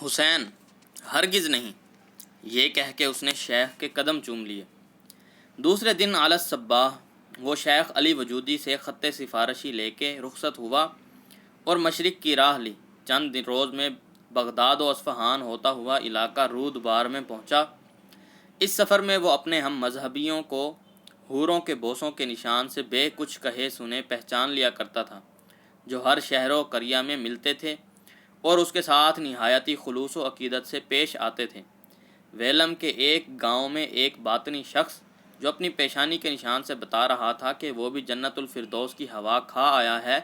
حسین، ہرگز نہیں، یہ کہہ کے اس نے شیخ کے قدم چوم لیے۔ دوسرے دن علی الصباح وہ شیخ علی وجودی سے خط سفارشی لے کے رخصت ہوا اور مشرق کی راہ لی۔ چند روز میں بغداد و اصفہان ہوتا ہوا علاقہ رود بار میں پہنچا۔ اس سفر میں وہ اپنے ہم مذہبیوں کو حوروں کے بوسوں کے نشان سے بے کچھ کہے سنے پہچان لیا کرتا تھا، جو ہر شہر و قریہ میں ملتے تھے اور اس کے ساتھ نہایتی خلوص و عقیدت سے پیش آتے تھے۔ ویلم کے ایک گاؤں میں ایک باطنی شخص جو اپنی پیشانی کے نشان سے بتا رہا تھا کہ وہ بھی جنت الفردوس کی ہوا کھا آیا ہے،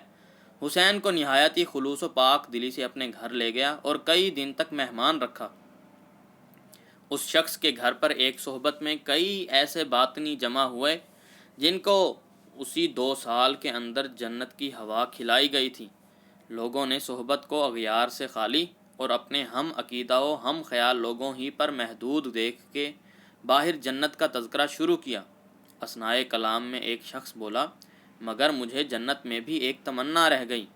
حسین کو نہایتی خلوص و پاک دلی سے اپنے گھر لے گیا اور کئی دن تک مہمان رکھا۔ اس شخص کے گھر پر ایک صحبت میں کئی ایسے باطنی جمع ہوئے جن کو اسی 2 سال کے اندر جنت کی ہوا کھلائی گئی تھی۔ لوگوں نے صحبت کو اغیار سے خالی اور اپنے ہم عقیدہ و ہم خیال لوگوں ہی پر محدود دیکھ کے باہر جنت کا تذکرہ شروع کیا۔ اثنائے کلام میں ایک شخص بولا، مگر مجھے جنت میں بھی ایک تمنا رہ گئی۔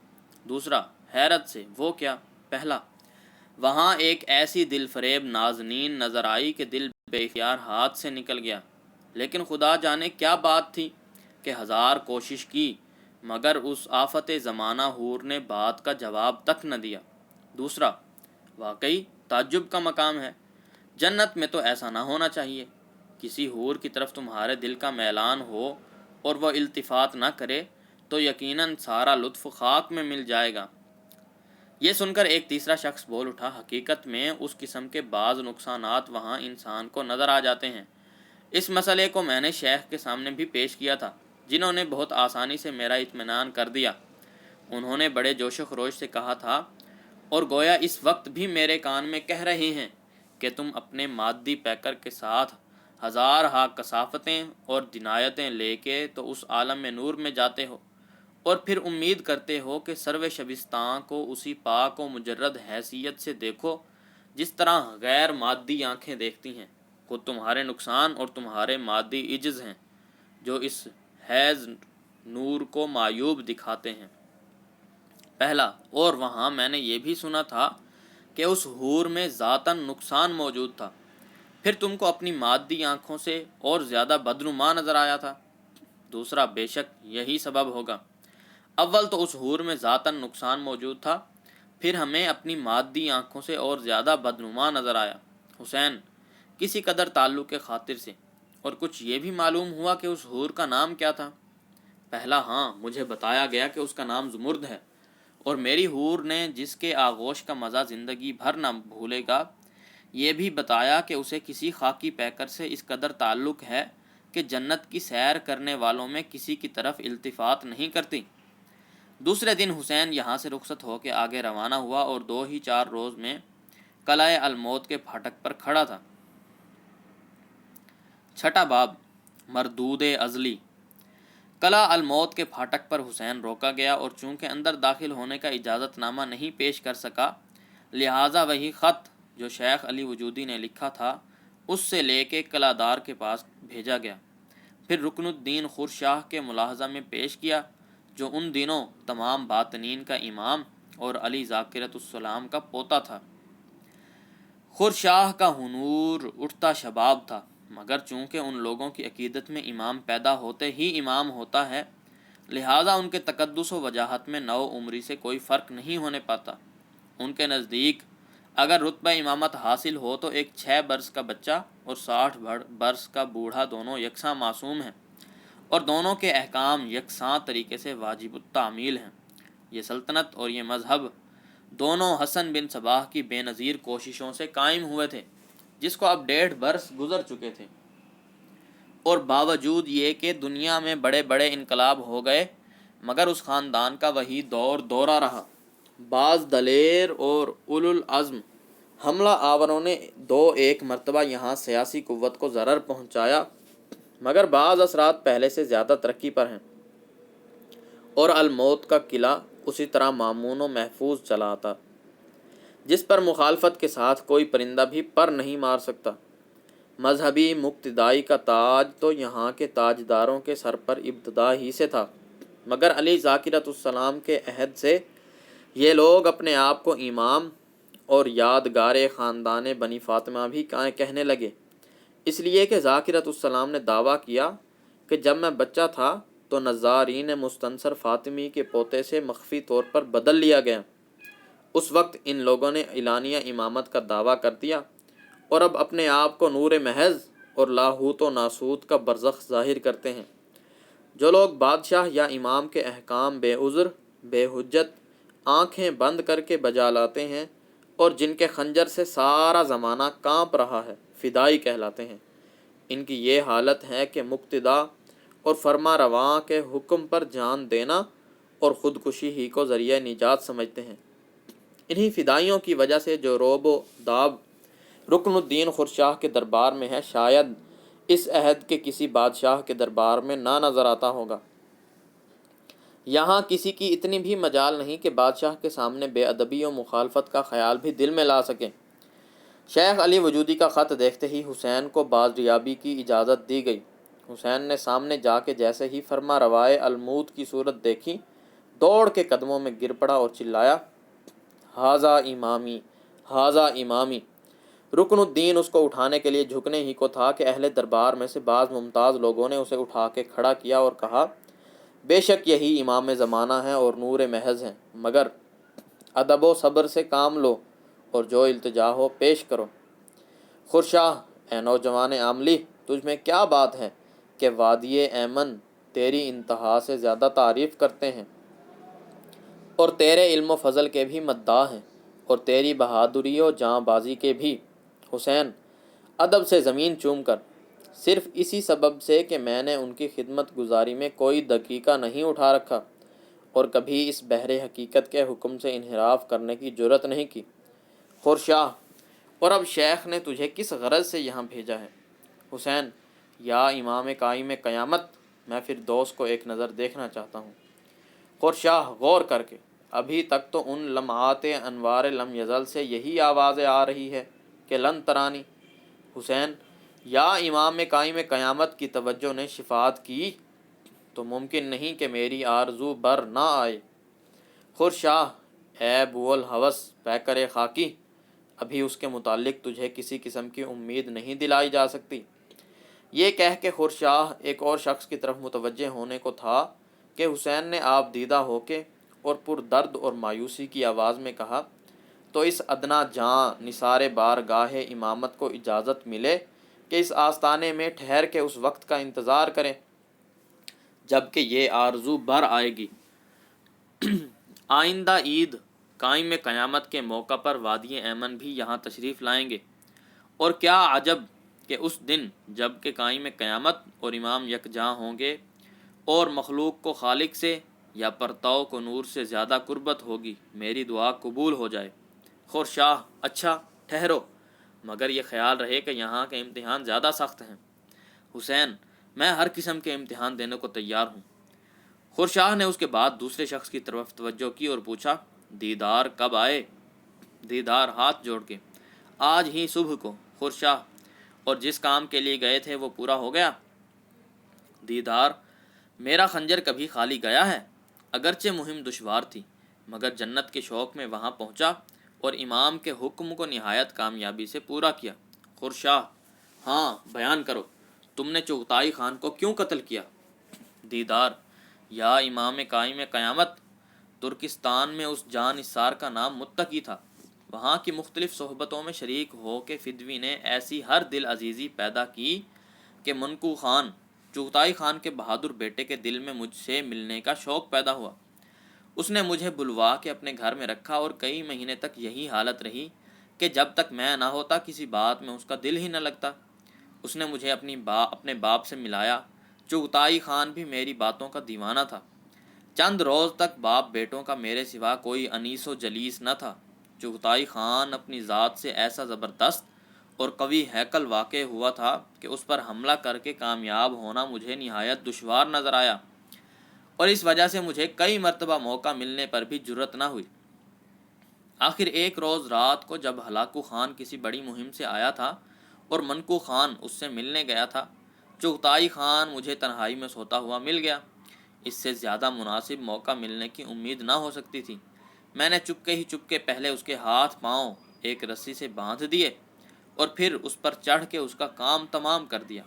دوسرا حیرت سے، وہ کیا؟ پہلا، وہاں ایک ایسی دل فریب نازنین نظر آئی کہ دل بے اختیار ہاتھ سے نکل گیا، لیکن خدا جانے کیا بات تھی کہ 1000 کوشش کی مگر اس آفت زمانہ حور نے بات کا جواب تک نہ دیا۔ دوسرا، واقعی تعجب کا مقام ہے، جنت میں تو ایسا نہ ہونا چاہیے، کسی حور کی طرف تمہارے دل کا میلان ہو اور وہ التفات نہ کرے تو یقیناً سارا لطف خاک میں مل جائے گا۔ یہ سن کر ایک تیسرا شخص بول اٹھا، حقیقت میں اس قسم کے بعض نقصانات وہاں انسان کو نظر آ جاتے ہیں۔ اس مسئلے کو میں نے شیخ کے سامنے بھی پیش کیا تھا، جنہوں نے بہت آسانی سے میرا اطمینان کر دیا۔ انہوں نے بڑے جوش و خروش سے کہا تھا، اور گویا اس وقت بھی میرے کان میں کہہ رہے ہیں کہ تم اپنے مادی پیکر کے ساتھ 1000 ہا کثافتیں اور دنایتیں لے کے تو اس عالم نور میں جاتے ہو، اور پھر امید کرتے ہو کہ سرو شبستان کو اسی پاک و مجرد حیثیت سے دیکھو جس طرح غیر مادی آنکھیں دیکھتی ہیں۔ خود تمہارے نقصان اور تمہارے مادی عجز ہیں جو اس حیض نور کو معیوب دکھاتے ہیں۔ پہلا، اور وہاں میں نے یہ بھی سنا تھا کہ اس حور میں ذاتاً نقصان موجود تھا، پھر تم کو اپنی مادی آنکھوں سے اور زیادہ بدنما نظر آیا تھا۔ دوسرا، بے شک یہی سبب ہوگا۔ اول تو اس حور میں ذاتاً نقصان موجود تھا، پھر ہمیں اپنی مادی آنکھوں سے اور زیادہ بدنما نظر آیا۔ حسین، کسی قدر تعلق کے خاطر سے، اور کچھ یہ بھی معلوم ہوا کہ اس حور کا نام کیا تھا؟ پہلا، ہاں، مجھے بتایا گیا کہ اس کا نام زمرد ہے، اور میری حور نے جس کے آغوش کا مزہ زندگی بھر نہ بھولے گا، یہ بھی بتایا کہ اسے کسی خاکی پیکر سے اس قدر تعلق ہے کہ جنت کی سیر کرنے والوں میں کسی کی طرف التفات نہیں کرتی۔ دوسرے دن حسین یہاں سے رخصت ہو کے آگے روانہ ہوا اور 2 ہی 4 روز میں قلعہ الموت کے پھاٹک پر کھڑا تھا۔ چھٹا باب، مردود ازلی۔ قلعہ الموت کے پھاٹک پر حسین روکا گیا، اور چونکہ اندر داخل ہونے کا اجازت نامہ نہیں پیش کر سکا، لہٰذا وہی خط جو شیخ علی وجودی نے لکھا تھا اس سے لے کے قلعہ دار کے پاس بھیجا گیا۔ پھر رکن الدین خورشاہ کے ملاحظہ میں پیش کیا، جو ان دنوں تمام باطنین کا امام اور علی ذاکرۃ السلام کا پوتا تھا۔ خورشاہ کا ہنور اٹھتا شباب تھا، مگر چونکہ ان لوگوں کی عقیدت میں امام پیدا ہوتے ہی امام ہوتا ہے، لہٰذا ان کے تقدس و وجاہت میں نو عمری سے کوئی فرق نہیں ہونے پاتا۔ ان کے نزدیک اگر رتبہ امامت حاصل ہو تو ایک 6 برس کا بچہ اور 60 برس کا بوڑھا دونوں یکساں معصوم ہیں، اور دونوں کے احکام یکساں طریقے سے واجب التعمیل ہیں۔ یہ سلطنت اور یہ مذہب دونوں حسن بن صباح کی بے نظیر کوششوں سے قائم ہوئے تھے، جس کو اب 1.5 برس گزر چکے تھے، اور باوجود یہ کہ دنیا میں بڑے بڑے انقلاب ہو گئے، مگر اس خاندان کا وہی دور دورہ رہا۔ بعض دلیر اور اولو العزم حملہ آوروں نے 2-1 مرتبہ یہاں سیاسی قوت کو ضرر پہنچایا، مگر بعض اثرات پہلے سے زیادہ ترقی پر ہیں، اور الموت کا قلعہ اسی طرح مامون و محفوظ چلا آتا، جس پر مخالفت کے ساتھ کوئی پرندہ بھی پر نہیں مار سکتا۔ مذہبی مقتدائی کا تاج تو یہاں کے تاجداروں کے سر پر ابتدا ہی سے تھا، مگر علی ذاکرۃ السلام کے عہد سے یہ لوگ اپنے آپ کو امام اور یادگار خاندان بنی فاطمہ بھی کہنے لگے، اس لیے کہ ذاکرۃ السلام نے دعویٰ کیا کہ جب میں بچہ تھا تو نظارین مستنصر فاطمی کے پوتے سے مخفی طور پر بدل لیا گیا۔ اس وقت ان لوگوں نے اعلانیہ امامت کا دعویٰ کر دیا اور اب اپنے آپ کو نور محض اور لاہوت و ناسوت کا برزخ ظاہر کرتے ہیں۔ جو لوگ بادشاہ یا امام کے احکام بے عذر بے حجت آنکھیں بند کر کے بجا لاتے ہیں اور جن کے خنجر سے سارا زمانہ کانپ رہا ہے، فدائی کہلاتے ہیں۔ ان کی یہ حالت ہے کہ مقتدا اور فرما رواں کے حکم پر جان دینا اور خودکشی ہی کو ذریعہ نجات سمجھتے ہیں۔ انہی فدائیوں کی وجہ سے جو روب و داب رکن الدین خورشاہ کے دربار میں ہے، شاید اس عہد کے کسی بادشاہ کے دربار میں نہ نظر آتا ہوگا۔ یہاں کسی کی اتنی بھی مجال نہیں کہ بادشاہ کے سامنے بے ادبی و مخالفت کا خیال بھی دل میں لا سکے۔ شیخ علی وجودی کا خط دیکھتے ہی حسین کو بازریابی کی اجازت دی گئی۔ حسین نے سامنے جا کے جیسے ہی فرما روائے الموت کی صورت دیکھی، دوڑ کے قدموں میں گر پڑا اور چلایا، ہاذا امامی، ہاذا امامی۔ رکن الدین اس کو اٹھانے کے لیے جھکنے ہی کو تھا کہ اہل دربار میں سے بعض ممتاز لوگوں نے اسے اٹھا کے کھڑا کیا اور کہا، بے شک یہی امام زمانہ ہیں اور نور محض ہیں، مگر ادب و صبر سے کام لو اور جو التجا ہو پیش کرو۔ خورشاہ، اے نوجوان عاملی، تجھ میں کیا بات ہے کہ وادی ایمن تیری انتہا سے زیادہ تعریف کرتے ہیں اور تیرے علم و فضل کے بھی مداح ہیں اور تیری بہادری و جاں بازی کے بھی۔ حسین، ادب سے زمین چوم کر، صرف اسی سبب سے کہ میں نے ان کی خدمت گزاری میں کوئی دقیقہ نہیں اٹھا رکھا اور کبھی اس بحر حقیقت کے حکم سے انحراف کرنے کی جرت نہیں کی۔ خورشاہ، اور اب شیخ نے تجھے کس غرض سے یہاں بھیجا ہے؟ حسین، یا امام قائم قیامت، میں فردوس کو ایک نظر دیکھنا چاہتا ہوں۔ خورشاہ، غور کر کے، ابھی تک تو ان لمعات انوار لم یزل سے یہی آوازیں آ رہی ہے کہ لن ترانی۔ حسین، یا امام قائم قیامت کی توجہ نے شفاعت کی تو ممکن نہیں کہ میری آرزو بر نہ آئے۔ خورشاہ، اے بوالہوس پیکر خاکی، ابھی اس کے متعلق تجھے کسی قسم کی امید نہیں دلائی جا سکتی۔ یہ کہہ کے خورشاہ ایک اور شخص کی طرف متوجہ ہونے کو تھا کہ حسین نے آپ دیدہ ہو کے اور پر درد اور مایوسی کی آواز میں کہا، تو اس ادنا جاں نثار بارگاہ امامت کو اجازت ملے کہ اس آستانے میں ٹھہر کے اس وقت کا انتظار کریں جب کہ یہ آرزو بر آئے گی۔ آئندہ عید قائم قیامت کے موقع پر وادی ایمن بھی یہاں تشریف لائیں گے، اور کیا عجب کہ اس دن جب کہ قائم قیامت اور امام یکجاں ہوں گے اور مخلوق کو خالق سے یا پرتاؤ کو نور سے زیادہ قربت ہوگی، میری دعا قبول ہو جائے۔ خورشاہ، اچھا ٹھہرو، مگر یہ خیال رہے کہ یہاں کے امتحان زیادہ سخت ہیں۔ حسین، میں ہر قسم کے امتحان دینے کو تیار ہوں۔ خورشاہ نے اس کے بعد دوسرے شخص کی طرف توجہ کی اور پوچھا، دیدار کب آئے؟ دیدار ہاتھ جوڑ کے، آج ہی صبح کو۔ خورشاہ، اور جس کام کے لیے گئے تھے وہ پورا ہو گیا؟ دیدار، میرا خنجر کبھی خالی گیا ہے؟ اگرچہ مہم دشوار تھی، مگر جنت کے شوق میں وہاں پہنچا اور امام کے حکم کو نہایت کامیابی سے پورا کیا۔ خورشاہ، ہاں بیان کرو، تم نے چغتائی خان کو کیوں قتل کیا؟ دیدار، یا امام قائم قیامت، ترکستان میں اس جان نثار کا نام متقی تھا۔ وہاں کی مختلف صحبتوں میں شریک ہو کے فدوی نے ایسی ہر دل عزیزی پیدا کی کہ منقو خان، چغتائی خان کے بہادر بیٹے کے دل میں مجھ سے ملنے کا شوق پیدا ہوا۔ اس نے مجھے بلوا کے اپنے گھر میں رکھا اور کئی مہینے تک یہی حالت رہی کہ جب تک میں نہ ہوتا کسی بات میں اس کا دل ہی نہ لگتا۔ اس نے مجھے اپنے باپ سے ملایا۔ چغتائی خان بھی میری باتوں کا دیوانہ تھا۔ چند روز تک باپ بیٹوں کا میرے سوا کوئی انیس و جلیس نہ تھا۔ چغتائی خان اپنی ذات سے ایسا زبردست اور قوی ہیکل واقع ہوا تھا کہ اس پر حملہ کر کے کامیاب ہونا مجھے نہایت دشوار نظر آیا، اور اس وجہ سے مجھے کئی مرتبہ موقع ملنے پر بھی جرأت نہ ہوئی۔ آخر ایک روز رات کو جب ہلاکو خان کسی بڑی مہم سے آیا تھا اور منقو خان اس سے ملنے گیا تھا، چغتائی خان مجھے تنہائی میں سوتا ہوا مل گیا۔ اس سے زیادہ مناسب موقع ملنے کی امید نہ ہو سکتی تھی۔ میں نے چپکے ہی چپکے پہلے اس کے ہاتھ پاؤں ایک رسی سے باندھ دیے اور پھر اس پر چڑھ کے اس کا کام تمام کر دیا۔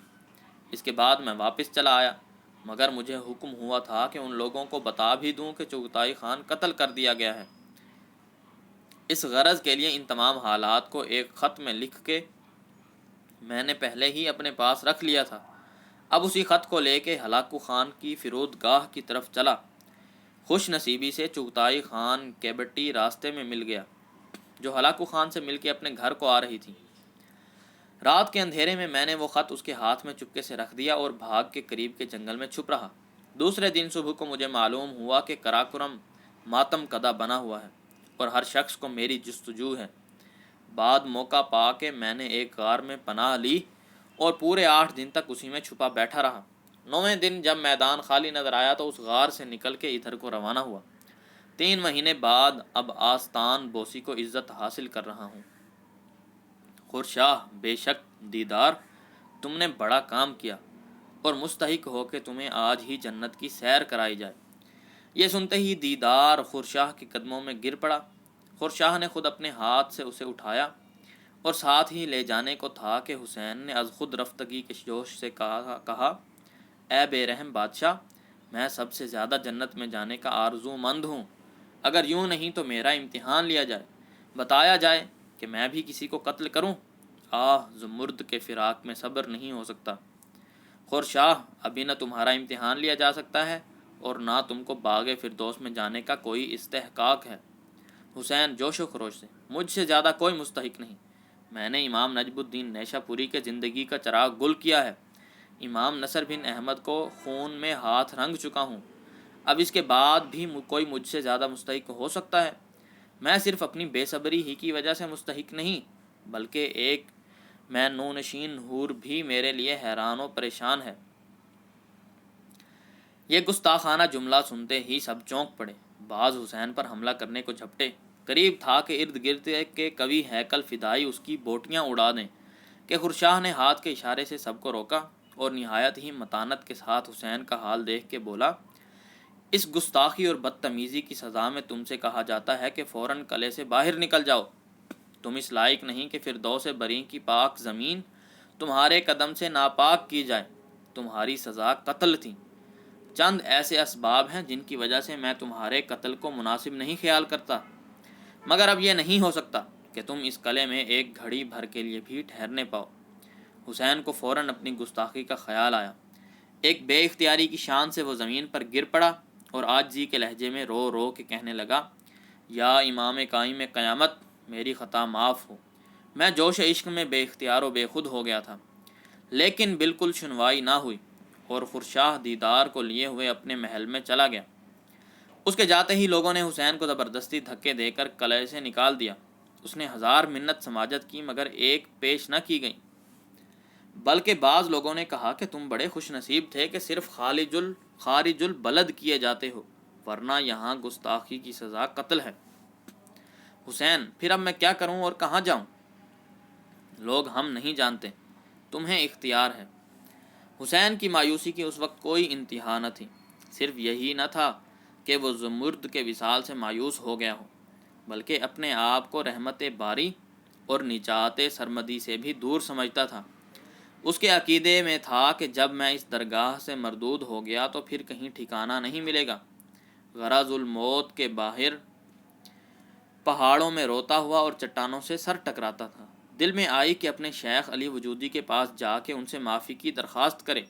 اس کے بعد میں واپس چلا آیا، مگر مجھے حکم ہوا تھا کہ ان لوگوں کو بتا بھی دوں کہ چغتائی خان قتل کر دیا گیا ہے۔ اس غرض کے لیے ان تمام حالات کو ایک خط میں لکھ کے میں نے پہلے ہی اپنے پاس رکھ لیا تھا۔ اب اسی خط کو لے کے ہلاکو خان کی فرودگاہ کی طرف چلا۔ خوش نصیبی سے چغتائی خان کیبٹی راستے میں مل گیا، جو ہلاکو خان سے مل کے اپنے گھر کو آ رہی تھی۔ رات کے اندھیرے میں میں نے وہ خط اس کے ہاتھ میں چپکے سے رکھ دیا اور بھاگ کے قریب کے جنگل میں چھپ رہا۔ دوسرے دن صبح کو مجھے معلوم ہوا کہ کراکرم ماتم کدہ بنا ہوا ہے اور ہر شخص کو میری جستجو ہے۔ بعد موقع پا کے میں نے ایک غار میں پناہ لی اور پورے 8 دن تک اسی میں چھپا بیٹھا رہا۔ 9ویں دن جب میدان خالی نظر آیا تو اس غار سے نکل کے ادھر کو روانہ ہوا۔ 3 مہینے بعد اب آستان بوسی کو عزت حاصل کر رہا ہوں۔ خورشاہ، بے شک دیدار، تم نے بڑا کام کیا اور مستحق ہو کہ تمہیں آج ہی جنت کی سیر کرائی جائے۔ یہ سنتے ہی دیدار خورشاہ کے قدموں میں گر پڑا۔ خورشاہ نے خود اپنے ہاتھ سے اسے اٹھایا اور ساتھ ہی لے جانے کو تھا کہ حسین نے از خود رفتگی کے جوش سے کہا، اے بے رحم بادشاہ، میں سب سے زیادہ جنت میں جانے کا آرزو مند ہوں۔ اگر یوں نہیں تو میرا امتحان لیا جائے، بتایا جائے کہ میں بھی کسی کو قتل کروں۔ زمرد کے فراق میں صبر نہیں ہو سکتا۔ خورشاہ، ابھی نہ تمہارا امتحان لیا جا سکتا ہے اور نہ تم کو باغ فردوس میں جانے کا کوئی استحقاق ہے۔ حسین جوش و خروش سے، مجھ سے زیادہ کوئی مستحق نہیں۔ میں نے امام نجم الدین نیشا پوری کے زندگی کا چراغ گل کیا ہے۔ امام نصر بن احمد کو خون میں ہاتھ رنگ چکا ہوں۔ اب اس کے بعد بھی کوئی مجھ سے زیادہ مستحق ہو سکتا ہے؟ میں صرف اپنی بے صبری ہی کی وجہ سے مستحق نہیں، بلکہ ایک میں نونشین حور بھی میرے لیے حیران و پریشان ہے۔ یہ گستاخانہ جملہ سنتے ہی سب چونک پڑے۔ بعض حسین پر حملہ کرنے کو جھپٹے۔ قریب تھا کہ ارد گرد کے قوی ہیکل فدائی اس کی بوٹیاں اڑا دیں کہ خورشاہ نے ہاتھ کے اشارے سے سب کو روکا اور نہایت ہی متانت کے ساتھ حسین کا حال دیکھ کے بولا، اس گستاخی اور بدتمیزی کی سزا میں تم سے کہا جاتا ہے کہ فوراً قلعے سے باہر نکل جاؤ۔ تم اس لائق نہیں کہ فردوس بری کی پاک زمین تمہارے قدم سے ناپاک کی جائے۔ تمہاری سزا قتل تھی۔ چند ایسے اسباب ہیں جن کی وجہ سے میں تمہارے قتل کو مناسب نہیں خیال کرتا، مگر اب یہ نہیں ہو سکتا کہ تم اس قلعے میں ایک گھڑی بھر کے لیے بھی ٹھہرنے پاؤ۔ حسین کو فوراً اپنی گستاخی کا خیال آیا۔ ایک بے اختیاری کی شان سے وہ زمین پر گر پڑا اور عاجزی کے لہجے میں رو رو کے کہنے لگا، یا امام قائم قیامت، میری خطا معاف ہو۔ میں جوش عشق میں بے اختیار و بے خود ہو گیا تھا، لیکن بالکل سنوائی نہ ہوئی اور خورشاہ دیدار کو لیے ہوئے اپنے محل میں چلا گیا۔ اس کے جاتے ہی لوگوں نے حسین کو زبردستی دھکے دے کر قلعے سے نکال دیا۔ اس نے 1000 منت سماجت کی مگر ایک پیش نہ کی گئی، بلکہ بعض لوگوں نے کہا کہ تم بڑے خوش نصیب تھے کہ صرف خارج البلد کیے جاتے ہو، ورنہ یہاں گستاخی کی سزا قتل ہے۔ حسین، پھر اب میں کیا کروں اور کہاں جاؤں؟ لوگ ہم نہیں جانتے، تمہیں اختیار ہے۔ حسین کی مایوسی کی اس وقت کوئی انتہا نہ تھی۔ صرف یہی نہ تھا کہ وہ زمرد کے وصال سے مایوس ہو گیا ہو، بلکہ اپنے آپ کو رحمت باری اور نجات سرمدی سے بھی دور سمجھتا تھا۔ اس کے عقیدے میں تھا کہ جب میں اس درگاہ سے مردود ہو گیا تو پھر کہیں ٹھکانہ نہیں ملے گا۔ غرض الموت کے باہر پہاڑوں میں روتا ہوا اور چٹانوں سے سر ٹکراتا تھا۔ دل میں آئی کہ اپنے شیخ علی وجودی کے پاس جا کے ان سے معافی کی درخواست کرے،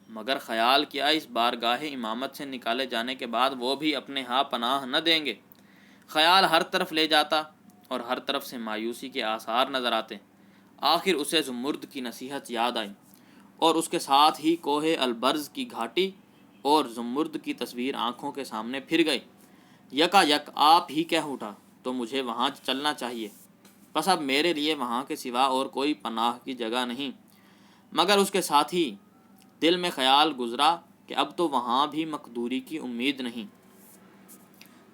مگر خیال کیا اس بارگاہ امامت سے نکالے جانے کے بعد وہ بھی اپنے ہاں پناہ نہ دیں گے۔ خیال ہر طرف لے جاتا اور ہر طرف سے مایوسی کے آثار نظر آتے۔ آخر اسے زمرد کی نصیحت یاد آئی اور اس کے ساتھ ہی کوہ البرز کی گھاٹی اور زمرد کی تصویر آنکھوں کے سامنے پھر گئی۔ یکا یک آپ ہی کہہ اٹھا، تو مجھے وہاں چلنا چاہیے۔ بس اب میرے لیے وہاں کے سوا اور کوئی پناہ کی جگہ نہیں۔ مگر اس کے ساتھ ہی دل میں خیال گزرا کہ اب تو وہاں بھی مقدوری کی امید نہیں۔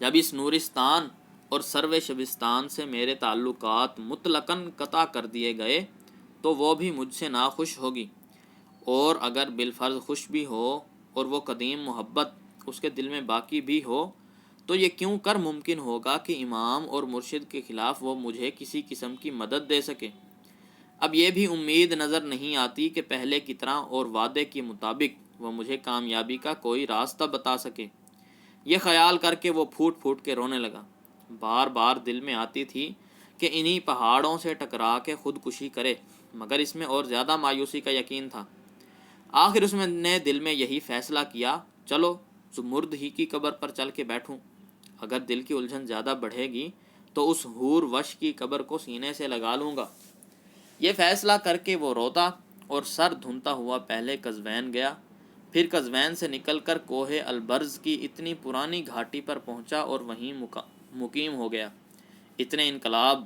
جب اس نورستان اور سرو شبستان سے میرے تعلقات مطلقاً قطع کر دیے گئے تو وہ بھی مجھ سے ناخوش ہوگی، اور اگر بالفرض خوش بھی ہو اور وہ قدیم محبت اس کے دل میں باقی بھی ہو تو یہ کیوں کر ممکن ہوگا کہ امام اور مرشد کے خلاف وہ مجھے کسی قسم کی مدد دے سکے؟ اب یہ بھی امید نظر نہیں آتی کہ پہلے کی طرح اور وعدے کے مطابق وہ مجھے کامیابی کا کوئی راستہ بتا سکے۔ یہ خیال کر کے وہ پھوٹ پھوٹ کے رونے لگا۔ بار بار دل میں آتی تھی کہ انہی پہاڑوں سے ٹکرا کے خودکشی کرے، مگر اس میں اور زیادہ مایوسی کا یقین تھا۔ آخر اس نے دل میں یہی فیصلہ کیا، چلو زمرد ہی کی قبر پر چل کے بیٹھوں۔ اگر دل کی الجھن زیادہ بڑھے گی تو اس حور وش کی قبر کو سینے سے لگا لوں گا۔ یہ فیصلہ کر کے وہ روتا اور سر دھنتا ہوا پہلے قزوین گیا، پھر قزوین سے نکل کر کوہ البرز کی اتنی پرانی گھاٹی پر پہنچا اور وہیں مقیم ہو گیا۔ اتنے انقلاب،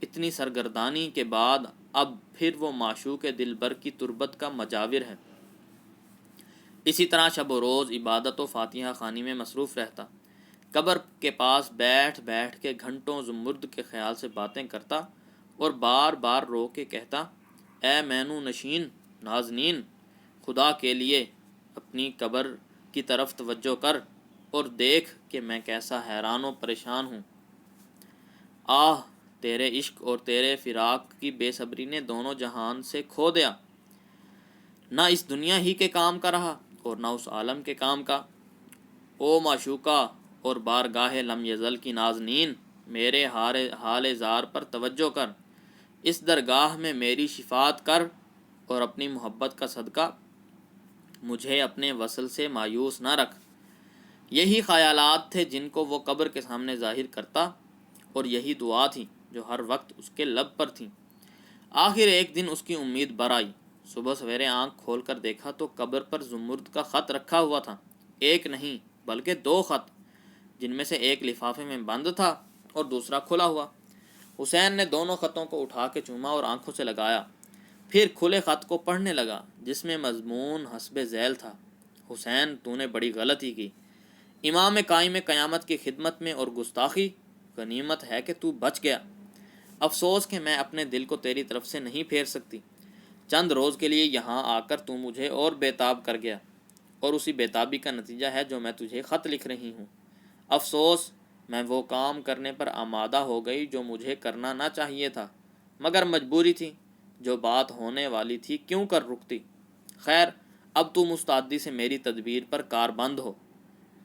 اتنی سرگردانی کے بعد اب پھر وہ معشوق دلبر کی تربت کا مجاور ہے۔ اسی طرح شب و روز عبادت و فاتحہ خوانی میں مصروف رہتا، قبر کے پاس بیٹھ بیٹھ کے گھنٹوں زمرد کے خیال سے باتیں کرتا اور بار بار رو کے کہتا، اے مینو نشین نازنین، خدا کے لیے اپنی قبر کی طرف توجہ کر اور دیکھ کہ میں کیسا حیران و پریشان ہوں۔ آہ، تیرے عشق اور تیرے فراق کی بے صبری نے دونوں جہان سے کھو دیا، نہ اس دنیا ہی کے کام کا رہا اور نہ اس عالم کے کام کا۔ او معشوقہ اور بارگاہ لم یزل کی نازنین، میرے حال زار پر توجہ کر، اس درگاہ میں میری شفاعت کر اور اپنی محبت کا صدقہ مجھے اپنے وصل سے مایوس نہ رکھ۔ یہی خیالات تھے جن کو وہ قبر کے سامنے ظاہر کرتا اور یہی دعا تھی جو ہر وقت اس کے لب پر تھی۔ آخر ایک دن اس کی امید بر آئی۔ صبح سویرے آنکھ کھول کر دیکھا تو قبر پر زمرد کا خط رکھا ہوا تھا، ایک نہیں بلکہ 2 خط، جن میں سے ایک لفافے میں بند تھا اور دوسرا کھلا ہوا۔ حسین نے دونوں خطوں کو اٹھا کے چوما اور آنکھوں سے لگایا، پھر کھلے خط کو پڑھنے لگا جس میں مضمون حسب ذیل تھا، حسین تو نے بڑی غلطی کی، امام قائم قیامت کی خدمت میں اور گستاخی، غنیمت ہے کہ تو بچ گیا۔ افسوس کہ میں اپنے دل کو تیری طرف سے نہیں پھیر سکتی۔ چند روز کے لیے یہاں آ کر تو مجھے اور بےتاب کر گیا، اور اسی بےتابی کا نتیجہ ہے جو میں تجھے خط لکھ رہی ہوں۔ افسوس میں وہ کام کرنے پر آمادہ ہو گئی جو مجھے کرنا نہ چاہیے تھا، مگر مجبوری تھی، جو بات ہونے والی تھی کیوں کر رکتی۔ خیر، اب تو مستعدی سے میری تدبیر پر کار بند ہو،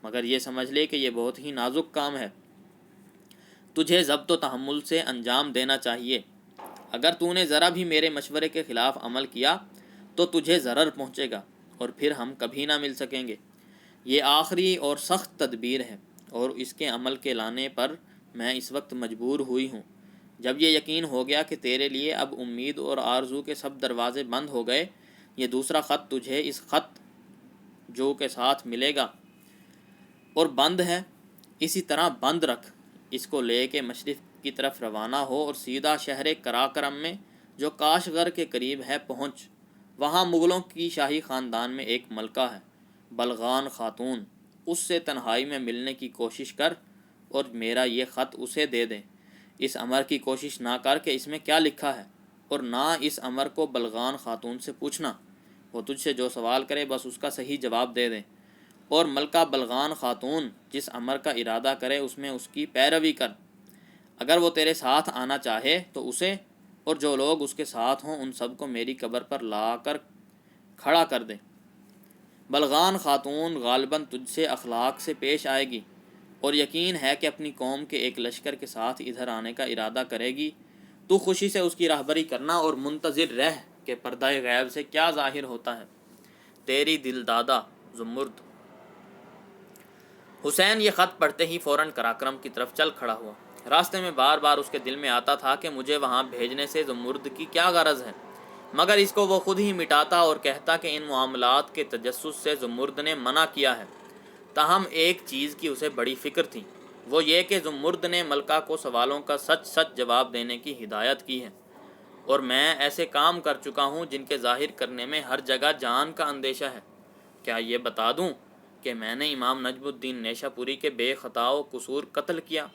مگر یہ سمجھ لے کہ یہ بہت ہی نازک کام ہے، تجھے ضبط و تحمل سے انجام دینا چاہیے۔ اگر تو نے ذرا بھی میرے مشورے کے خلاف عمل کیا تو تجھے ضرر پہنچے گا اور پھر ہم کبھی نہ مل سکیں گے۔ یہ آخری اور سخت تدبیر ہے اور اس کے عمل کے لانے پر میں اس وقت مجبور ہوئی ہوں۔ جب یہ یقین ہو گیا کہ تیرے لیے اب امید اور آرزو کے سب دروازے بند ہو گئے، یہ دوسرا خط تجھے اس خط جو کے ساتھ ملے گا اور بند ہے، اسی طرح بند رکھ، اس کو لے کے مشرق کی طرف روانہ ہو اور سیدھا شہر کراکرم میں جو کاشغر کے قریب ہے پہنچ۔ وہاں مغلوں کی شاہی خاندان میں ایک ملکہ ہے، بلغان خاتون، اس سے تنہائی میں ملنے کی کوشش کر اور میرا یہ خط اسے دے دیں۔ اس امر کی کوشش نہ کر کہ اس میں کیا لکھا ہے، اور نہ اس امر کو بلغان خاتون سے پوچھنا، وہ تجھ سے جو سوال کرے بس اس کا صحیح جواب دے دیں، اور ملکہ بلغان خاتون جس امر کا ارادہ کرے اس میں اس کی پیروی کر۔ اگر وہ تیرے ساتھ آنا چاہے تو اسے اور جو لوگ اس کے ساتھ ہوں ان سب کو میری قبر پر لا کر کھڑا کر دے۔ بلغان خاتون غالباً تجھ سے اخلاق سے پیش آئے گی اور یقین ہے کہ اپنی قوم کے ایک لشکر کے ساتھ ادھر آنے کا ارادہ کرے گی۔ تو خوشی سے اس کی راہبری کرنا اور منتظر رہ کہ پردہ غیب سے کیا ظاہر ہوتا ہے۔ تیری دل دادا زمرد۔ حسین یہ خط پڑھتے ہی فوراً کراکرم کی طرف چل کھڑا ہوا۔ راستے میں بار بار اس کے دل میں آتا تھا کہ مجھے وہاں بھیجنے سے زمرد کی کیا غرض ہے، مگر اس کو وہ خود ہی مٹاتا اور کہتا کہ ان معاملات کے تجسس سے زمرد نے منع کیا ہے۔ تاہم ایک چیز کی اسے بڑی فکر تھی، وہ یہ کہ زمرد نے ملکہ کو سوالوں کا سچ سچ جواب دینے کی ہدایت کی ہے، اور میں ایسے کام کر چکا ہوں جن کے ظاہر کرنے میں ہر جگہ جان کا اندیشہ ہے۔ کیا یہ بتا دوں کہ میں نے امام نجم الدین نیشا پوری کے بے خطا و قصور قتل کیا،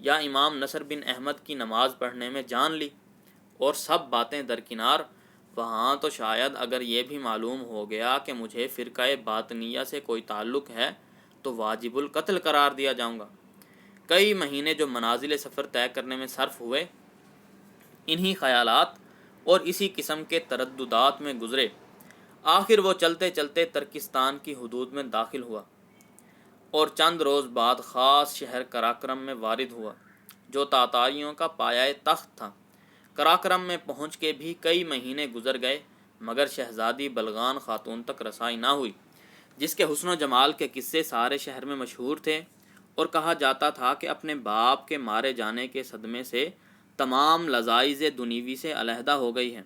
یا امام نصر بن احمد کی نماز پڑھنے میں جان لی؟ اور سب باتیں درکنار، وہاں تو شاید اگر یہ بھی معلوم ہو گیا کہ مجھے فرقہ باطنیہ سے کوئی تعلق ہے تو واجب القتل قرار دیا جاؤں گا۔ کئی مہینے جو منازل سفر طے کرنے میں صرف ہوئے انہی خیالات اور اسی قسم کے ترددات میں گزرے۔ آخر وہ چلتے چلتے ترکستان کی حدود میں داخل ہوا اور چند روز بعد خاص شہر کراکرم میں وارد ہوا جو تاتاریوں کا پایہ تخت تھا۔ کراکرم میں پہنچ کے بھی کئی مہینے گزر گئے مگر شہزادی بلغان خاتون تک رسائی نہ ہوئی، جس کے حسن و جمال کے قصے سارے شہر میں مشہور تھے اور کہا جاتا تھا کہ اپنے باپ کے مارے جانے کے صدمے سے تمام لذائذ دنیوی سے علیحدہ ہو گئی ہے۔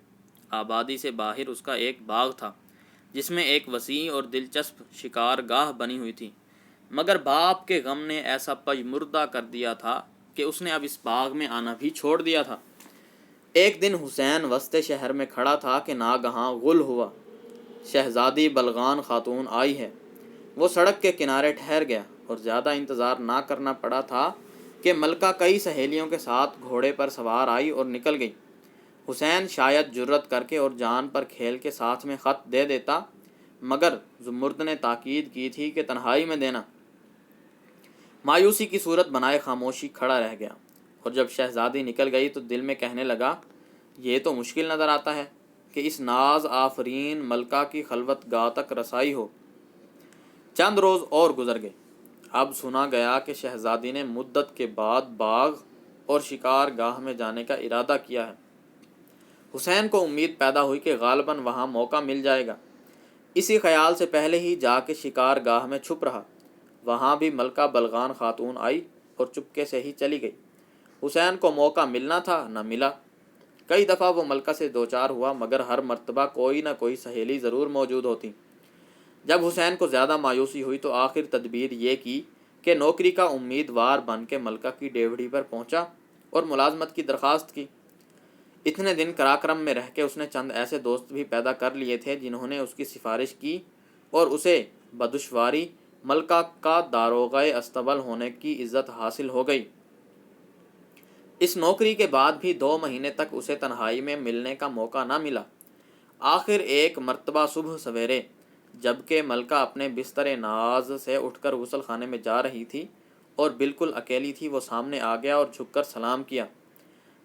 آبادی سے باہر اس کا ایک باغ تھا جس میں ایک وسیع اور دلچسپ شکار گاہ بنی ہوئی تھی، مگر باپ کے غم نے ایسا پژمردہ کر دیا تھا کہ اس نے اب اس باغ میں آنا بھی چھوڑ دیا تھا۔ ایک دن حسین وسط شہر میں کھڑا تھا کہ ناگہاں غل ہوا، شہزادی بلغان خاتون آئی ہے۔ وہ سڑک کے کنارے ٹھہر گیا اور زیادہ انتظار نہ کرنا پڑا تھا کہ ملکہ کئی سہیلیوں کے ساتھ گھوڑے پر سوار آئی اور نکل گئی۔ حسین شاید جرت کر کے اور جان پر کھیل کے ساتھ میں خط دے دیتا، مگر زمرد نے تاکید کی تھی کہ تنہائی میں دینا۔ مایوسی کی صورت بنائے خاموشی کھڑا رہ گیا، اور جب شہزادی نکل گئی تو دل میں کہنے لگا یہ تو مشکل نظر آتا ہے کہ اس ناز آفرین ملکہ کی خلوت گاہ تک رسائی ہو۔ چند روز اور گزر گئے۔ اب سنا گیا کہ شہزادی نے مدت کے بعد باغ اور شکار گاہ میں جانے کا ارادہ کیا ہے۔ حسین کو امید پیدا ہوئی کہ غالباً وہاں موقع مل جائے گا۔ اسی خیال سے پہلے ہی جا کے شکار گاہ میں چھپ رہا۔ وہاں بھی ملکہ بلغان خاتون آئی اور چپکے سے ہی چلی گئی۔ حسین کو موقع ملنا تھا، نہ ملا۔ کئی دفعہ وہ ملکہ سے دوچار ہوا مگر ہر مرتبہ کوئی نہ کوئی سہیلی ضرور موجود ہوتی۔ جب حسین کو زیادہ مایوسی ہوئی تو آخر تدبیر یہ کی کہ نوکری کا امیدوار بن کے ملکہ کی ڈیوڑی پر پہنچا اور ملازمت کی درخواست کی۔ اتنے دن کراکرم میں رہ کے اس نے چند ایسے دوست بھی پیدا کر لیے تھے جنہوں نے اس کی سفارش کی اور اسے بدشواری ملکہ کا داروغہ استبل ہونے کی عزت حاصل ہو گئی۔ اس نوکری کے بعد بھی 2 مہینے تک اسے تنہائی میں ملنے کا موقع نہ ملا۔ آخر ایک مرتبہ صبح سویرے جبکہ ملکہ اپنے بستر ناز سے اٹھ کر غسل خانے میں جا رہی تھی اور بالکل اکیلی تھی، وہ سامنے آ گیا اور جھک کر سلام کیا۔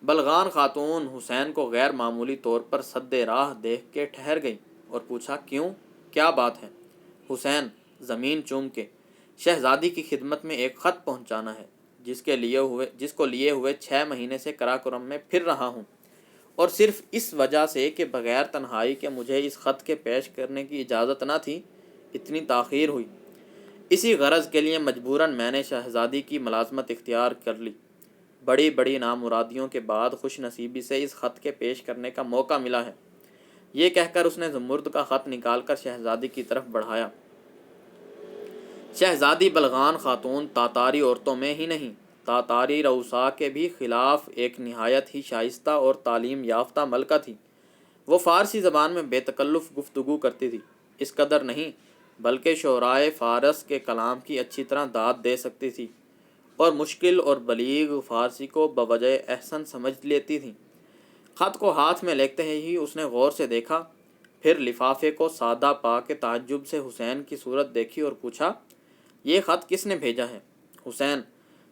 بلغان خاتون حسین کو غیر معمولی طور پر سد راہ دیکھ کے ٹھہر گئی اور پوچھا کیوں، کیا بات ہے؟ حسین زمین چوم کے، شہزادی کی خدمت میں ایک خط پہنچانا ہے جس کو لیے ہوئے 6 مہینے سے کراکرم میں پھر رہا ہوں، اور صرف اس وجہ سے کہ بغیر تنہائی کے مجھے اس خط کے پیش کرنے کی اجازت نہ تھی اتنی تاخیر ہوئی۔ اسی غرض کے لیے مجبوراً میں نے شہزادی کی ملازمت اختیار کر لی۔ بڑی بڑی نامرادیوں کے بعد خوش نصیبی سے اس خط کے پیش کرنے کا موقع ملا ہے۔ یہ کہہ کر اس نے زمرد کا خط نکال کر شہزادی کی طرف بڑھایا۔ شہزادی بلغان خاتون تاتاری عورتوں میں ہی نہیں، تاتاری رؤسا کے بھی خلاف ایک نہایت ہی شائستہ اور تعلیم یافتہ ملکہ تھی۔ وہ فارسی زبان میں بے تکلف گفتگو کرتی تھی، اس قدر نہیں بلکہ شعرائے فارس کے کلام کی اچھی طرح داد دے سکتی تھی اور مشکل اور بلیغ فارسی کو بوجہ احسن سمجھ لیتی تھی۔ خط کو ہاتھ میں لیتے ہی اس نے غور سے دیکھا، پھر لفافے کو سادہ پا کے تعجب سے حسین کی صورت دیکھی اور پوچھا یہ خط کس نے بھیجا ہے؟ حسین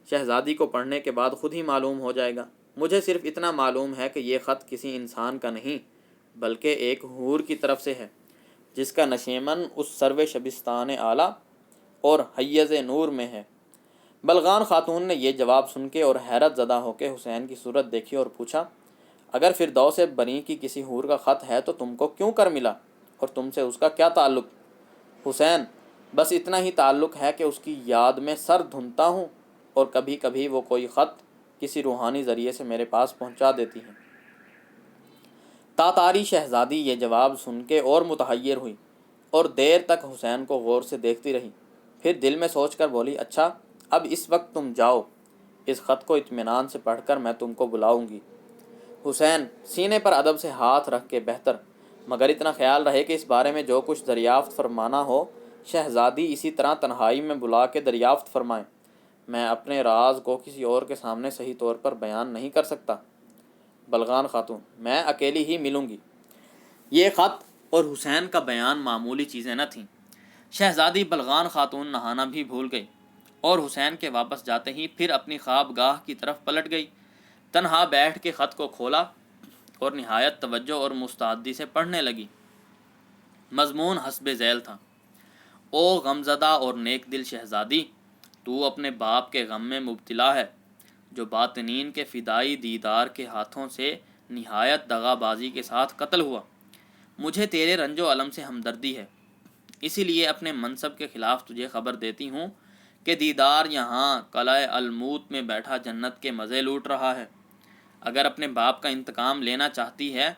شہزادی کو پڑھنے کے بعد خود ہی معلوم ہو جائے گا۔ مجھے صرف اتنا معلوم ہے کہ یہ خط کسی انسان کا نہیں بلکہ ایک حور کی طرف سے ہے جس کا نشیمن اس سرو شبستان اعلیٰ اور حیز نور میں ہے۔ بلغان خاتون نے یہ جواب سن کے اور حیرت زدہ ہو کے حسین کی صورت دیکھی اور پوچھا اگر فردوس بنی کی کسی حور کا خط ہے تو تم کو کیوں کر ملا اور تم سے اس کا کیا تعلق؟ حسین بس اتنا ہی تعلق ہے کہ اس کی یاد میں سر دھنتا ہوں اور کبھی کبھی وہ کوئی خط کسی روحانی ذریعے سے میرے پاس پہنچا دیتی ہیں۔ تاتاری شہزادی یہ جواب سن کے اور متحیر ہوئی اور دیر تک حسین کو غور سے دیکھتی رہی، پھر دل میں سوچ کر بولی اچھا اب اس وقت تم جاؤ، اس خط کو اطمینان سے پڑھ کر میں تم کو بلاؤں گی۔ حسین سینے پر ادب سے ہاتھ رکھ کے بہتر، مگر اتنا خیال رہے کہ اس بارے میں جو کچھ دریافت فرمانا ہو شہزادی اسی طرح تنہائی میں بلا کے دریافت فرمائیں، میں اپنے راز کو کسی اور کے سامنے صحیح طور پر بیان نہیں کر سکتا۔ بلغان خاتون میں اکیلی ہی ملوں گی۔ یہ خط اور حسین کا بیان معمولی چیزیں نہ تھیں۔ شہزادی بلغان خاتون نہانا بھی بھول گئی اور حسین کے واپس جاتے ہی پھر اپنی خواب گاہ کی طرف پلٹ گئی۔ تنہا بیٹھ کے خط کو کھولا اور نہایت توجہ اور مستعدی سے پڑھنے لگی۔ مضمون حسب ذیل تھا: او غمزدہ اور نیک دل شہزادی، تو اپنے باپ کے غم میں مبتلا ہے، جو باطنین کے فدائی دیدار کے ہاتھوں سے نہایت دغا بازی کے ساتھ قتل ہوا۔ مجھے تیرے رنج و الم سے ہمدردی ہے، اسی لیے اپنے منصب کے خلاف تجھے خبر دیتی ہوں کہ دیدار یہاں قلعہ الموت میں بیٹھا جنت کے مزے لوٹ رہا ہے۔ اگر اپنے باپ کا انتقام لینا چاہتی ہے،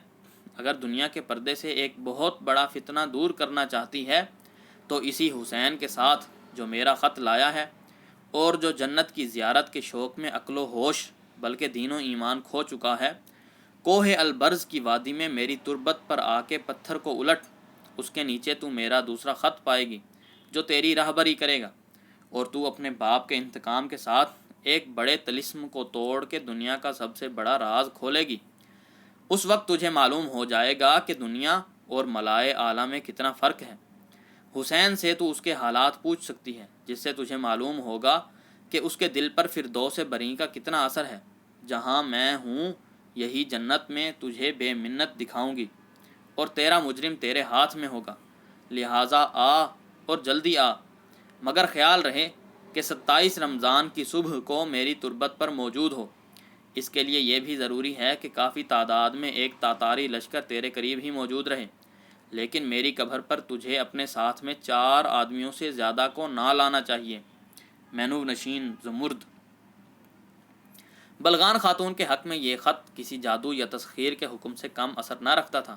اگر دنیا کے پردے سے ایک بہت بڑا فتنہ دور کرنا چاہتی ہے، تو اسی حسین کے ساتھ جو میرا خط لایا ہے اور جو جنت کی زیارت کے شوق میں عقل و ہوش بلکہ دین و ایمان کھو چکا ہے، کوہ البرز کی وادی میں میری تربت پر آ کے پتھر کو الٹ، اس کے نیچے تو میرا دوسرا خط پائے گی جو تیری راہبری کرے گا، اور تو اپنے باپ کے انتقام کے ساتھ ایک بڑے طلسم کو توڑ کے دنیا کا سب سے بڑا راز کھولے گی۔ اس وقت تجھے معلوم ہو جائے گا کہ دنیا اور ملائے اعلیٰ میں کتنا فرق ہے۔ حسین سے تو اس کے حالات پوچھ سکتی ہے، جس سے تجھے معلوم ہوگا کہ اس کے دل پر فردوس بری کا کتنا اثر ہے۔ جہاں میں ہوں یہی جنت میں تجھے بے منت دکھاؤں گی، اور تیرا مجرم تیرے ہاتھ میں ہوگا، لہٰذا آ اور جلدی آ، مگر خیال رہے کہ 27 رمضان کی صبح کو میری تربت پر موجود ہو۔ اس کے لیے یہ بھی ضروری ہے کہ کافی تعداد میں ایک تاتاری لشکر تیرے قریب ہی موجود رہے، لیکن میری قبر پر تجھے اپنے ساتھ میں 4 آدمیوں سے زیادہ کو نہ لانا چاہیے۔ مینو نشین زمرد۔ بلغان خاتون کے حق میں یہ خط کسی جادو یا تسخیر کے حکم سے کم اثر نہ رکھتا تھا،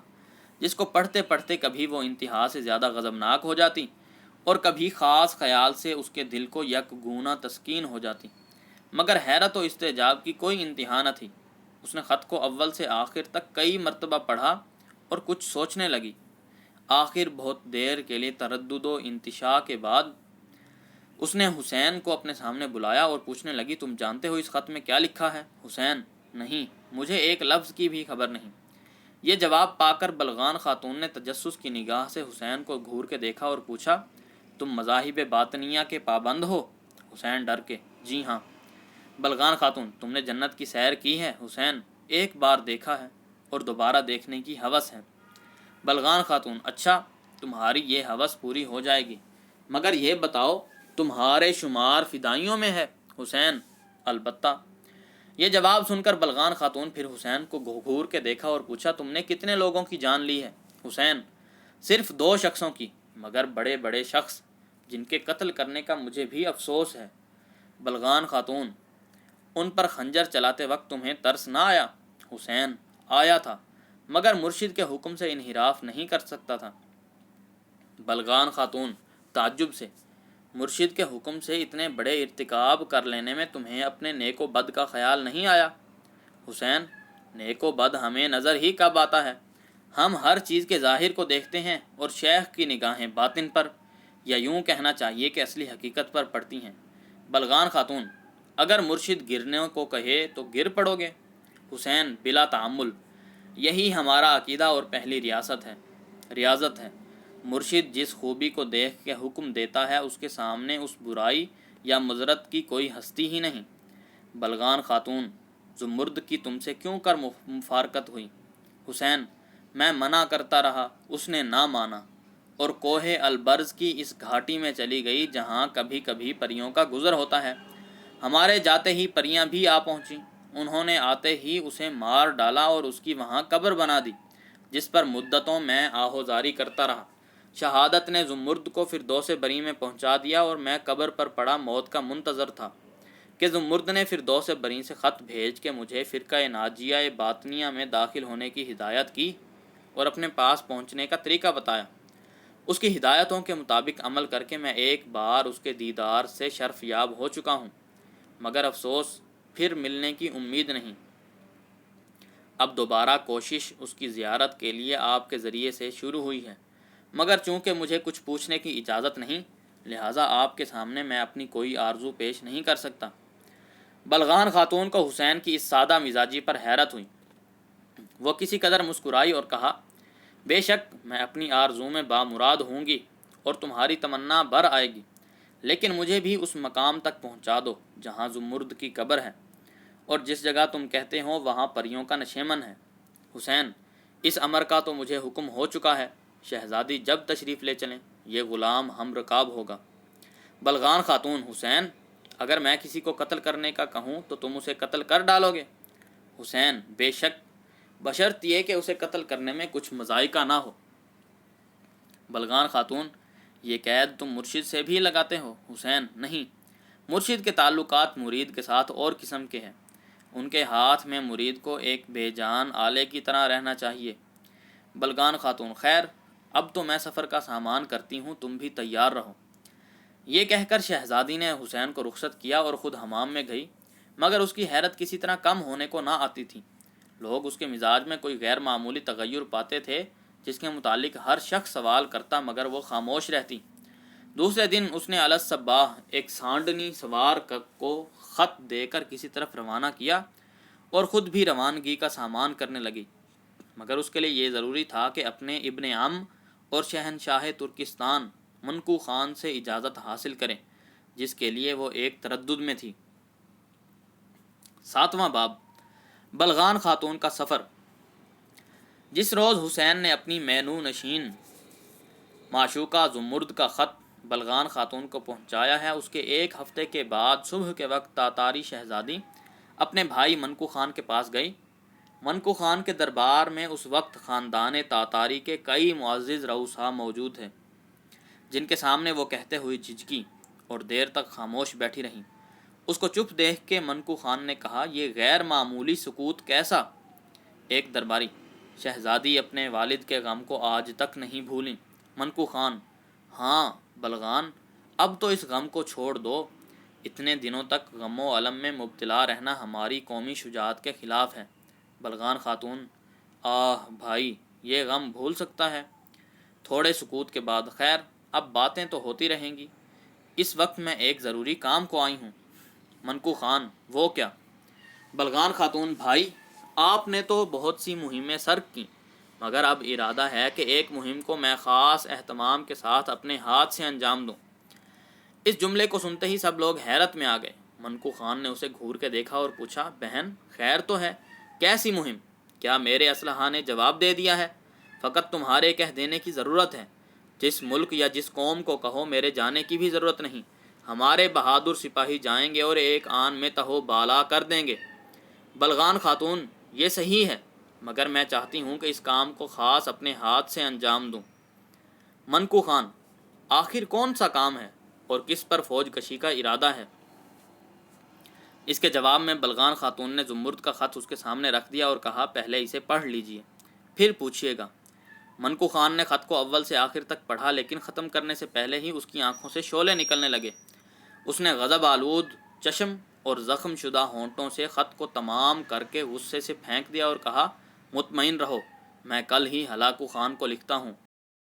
جس کو پڑھتے پڑھتے کبھی وہ انتہا سے زیادہ غضبناک ہو جاتی اور کبھی خاص خیال سے اس کے دل کو یک گونا تسکین ہو جاتی، مگر حیرت و استعجاب کی کوئی انتہا نہ تھی۔ اس نے خط کو اول سے آخر تک کئی مرتبہ پڑھا اور کچھ سوچنے لگی۔ آخر بہت دیر کے لیے تردد و انتشاء کے بعد اس نے حسین کو اپنے سامنے بلایا اور پوچھنے لگی، تم جانتے ہو اس خط میں کیا لکھا ہے؟ حسین: نہیں، مجھے ایک لفظ کی بھی خبر نہیں۔ یہ جواب پا کر بلغان خاتون نے تجسس کی نگاہ سے حسین کو گھور کے دیکھا اور پوچھا، تم مذاہب باطنیہ کے پابند ہو؟ حسین ڈر کے: جی ہاں۔ بلغان خاتون: تم نے جنت کی سیر کی ہے؟ حسین: ایک بار دیکھا ہے اور دوبارہ دیکھنے کی ہوس ہے۔ بلغان خاتون: اچھا، تمہاری یہ ہوس پوری ہو جائے گی، مگر یہ بتاؤ تمہارے شمار فدائیوں میں ہے؟ حسین: البتہ۔ یہ جواب سن کر بلغان خاتون پھر حسین کو گھور کے دیکھا اور پوچھا، تم نے کتنے لوگوں کی جان لی ہے؟ حسین: صرف 2 شخصوں کی، مگر بڑے بڑے شخص، جن کے قتل کرنے کا مجھے بھی افسوس ہے۔ بلغان خاتون: ان پر خنجر چلاتے وقت تمہیں ترس نہ آیا؟ حسین: آیا تھا، مگر مرشد کے حکم سے انحراف نہیں کر سکتا تھا۔ بلغان خاتون تعجب سے: مرشد کے حکم سے اتنے بڑے ارتکاب کر لینے میں تمہیں اپنے نیک و بد کا خیال نہیں آیا؟ حسین: نیک و بد ہمیں نظر ہی کب آتا ہے؟ ہم ہر چیز کے ظاہر کو دیکھتے ہیں اور شیخ کی نگاہیں باطن پر، یا یوں کہنا چاہیے کہ اصلی حقیقت پر پڑتی ہیں۔ بلغان خاتون: اگر مرشد گرنے کو کہے تو گر پڑو گے؟ حسین بلا تعمل: یہی ہمارا عقیدہ اور پہلی ریاضت ہے۔ مرشد جس خوبی کو دیکھ کے حکم دیتا ہے، اس کے سامنے اس برائی یا مضرت کی کوئی ہستی ہی نہیں۔ بلغان خاتون: زمرد کی تم سے کیوں کر مفارقت ہوئی؟ حسین: میں منع کرتا رہا، اس نے نہ مانا، اور کوہ البرز کی اس گھاٹی میں چلی گئی جہاں کبھی کبھی پریوں کا گزر ہوتا ہے۔ ہمارے جاتے ہی پریاں بھی آ پہنچیں، انہوں نے آتے ہی اسے مار ڈالا اور اس کی وہاں قبر بنا دی، جس پر مدتوں میں آہوزاری کرتا رہا۔ شہادت نے زمرد کو فردوس بری میں پہنچا دیا اور میں قبر پر پڑا موت کا منتظر تھا کہ زمرد نے فردوس بری سے خط بھیج کے مجھے فرقہ ناجیہ باطنیہ میں داخل ہونے کی ہدایت کی اور اپنے پاس پہنچنے کا طریقہ بتایا۔ اس کی ہدایتوں کے مطابق عمل کر کے میں ایک بار اس کے دیدار سے شرف یاب ہو چکا ہوں، مگر افسوس پھر ملنے کی امید نہیں۔ اب دوبارہ کوشش اس کی زیارت کے لیے آپ کے ذریعے سے شروع ہوئی ہے، مگر چونکہ مجھے کچھ پوچھنے کی اجازت نہیں، لہٰذا آپ کے سامنے میں اپنی کوئی آرزو پیش نہیں کر سکتا۔ بلغان خاتون کو حسین کی اس سادہ مزاجی پر حیرت ہوئی۔ وہ کسی قدر مسکرائی اور کہا، بے شک میں اپنی آرزو میں بامراد ہوں گی اور تمہاری تمنا بر آئے گی، لیکن مجھے بھی اس مقام تک پہنچا دو جہاں زمرد کی قبر ہے، اور جس جگہ تم کہتے ہو وہاں پریوں کا نشیمن ہے۔ حسین، اس امر کا تو مجھے حکم ہو چکا ہے، شہزادی جب تشریف لے چلیں، یہ غلام ہم رکاب ہوگا۔ بلغان خاتون: حسین، اگر میں کسی کو قتل کرنے کا کہوں تو تم اسے قتل کر ڈالو گے؟ حسین: بے شک، بشرط یہ کہ اسے قتل کرنے میں کچھ مضائقہ نہ ہو۔ بلغان خاتون: یہ قید تم مرشد سے بھی لگاتے ہو؟ حسین: نہیں، مرشد کے تعلقات مرید کے ساتھ اور قسم کے ہیں، ان کے ہاتھ میں مرید کو ایک بے جان آلے کی طرح رہنا چاہیے۔ بلغان خاتون: خیر، اب تو میں سفر کا سامان کرتی ہوں، تم بھی تیار رہو۔ یہ کہہ کر شہزادی نے حسین کو رخصت کیا اور خود حمام میں گئی، مگر اس کی حیرت کسی طرح کم ہونے کو نہ آتی تھی۔ لوگ اس کے مزاج میں کوئی غیر معمولی تغیر پاتے تھے جس کے متعلق ہر شخص سوال کرتا مگر وہ خاموش رہتی۔ دوسرے دن اس نے علی الصباح ایک سانڈنی سوار کو خط دے کر کسی طرف روانہ کیا اور خود بھی روانگی کا سامان کرنے لگی، مگر اس کے لیے یہ ضروری تھا کہ اپنے ابن عم اور شہنشاہ ترکستان منکو خان سے اجازت حاصل کریں، جس کے لیے وہ ایک تردد میں تھی۔ 7واں باب، بلغان خاتون کا سفر۔ جس روز حسین نے اپنی مینو نشین معشوقہ زمرد کا خط بلغان خاتون کو پہنچایا ہے، اس کے ایک ہفتے کے بعد صبح کے وقت تاتاری شہزادی اپنے بھائی منکو خان کے پاس گئی۔ منکو خان کے دربار میں اس وقت خاندان تاتاری کے کئی معزز رؤسا موجود تھے، جن کے سامنے وہ کہتے ہوئے جھجکی اور دیر تک خاموش بیٹھی رہیں۔ اس کو چپ دیکھ کے منکو خان نے کہا، یہ غیر معمولی سکوت کیسا؟ ایک درباری: شہزادی اپنے والد کے غم کو آج تک نہیں بھولیں۔ منکو خان: ہاں بلغان، اب تو اس غم کو چھوڑ دو، اتنے دنوں تک غم و الم میں مبتلا رہنا ہماری قومی شجاعت کے خلاف ہے۔ بلغان خاتون: آہ بھائی، یہ غم بھول سکتا ہے؟ تھوڑے سکوت کے بعد: خیر، اب باتیں تو ہوتی رہیں گی، اس وقت میں ایک ضروری کام کو آئی ہوں۔ منکو خان: وہ کیا؟ بلغان خاتون: بھائی، آپ نے تو بہت سی مہمیں سر کیں، مگر اب ارادہ ہے کہ ایک مہم کو میں خاص اہتمام کے ساتھ اپنے ہاتھ سے انجام دوں۔ اس جملے کو سنتے ہی سب لوگ حیرت میں آ گئے۔ منکو خان نے اسے گھور کے دیکھا اور پوچھا، بہن خیر تو ہے؟ کیسی مہم؟ کیا میرے اسلحہ نے جواب دے دیا ہے؟ فقط تمہارے کہہ دینے کی ضرورت ہے، جس ملک یا جس قوم کو کہو، میرے جانے کی بھی ضرورت نہیں، ہمارے بہادر سپاہی جائیں گے اور ایک آن میں تہو بالا کر دیں گے۔ بلغان خاتون: یہ صحیح ہے، مگر میں چاہتی ہوں کہ اس کام کو خاص اپنے ہاتھ سے انجام دوں۔ منکو خان: آخر کون سا کام ہے اور کس پر فوج کشی کا ارادہ ہے؟ اس کے جواب میں بلغان خاتون نے زمرد کا خط اس کے سامنے رکھ دیا اور کہا، پہلے اسے پڑھ لیجئے، پھر پوچھئے گا۔ منکو خان نے خط کو اول سے آخر تک پڑھا، لیکن ختم کرنے سے پہلے ہی اس کی آنکھوں سے شعلے نکلنے لگے۔ اس نے غضب آلود چشم اور زخم شدہ ہونٹوں سے خط کو تمام کر کے غصے سے پھینک دیا اور کہا، مطمئن رہو، میں کل ہی ہلاکو خان کو لکھتا ہوں،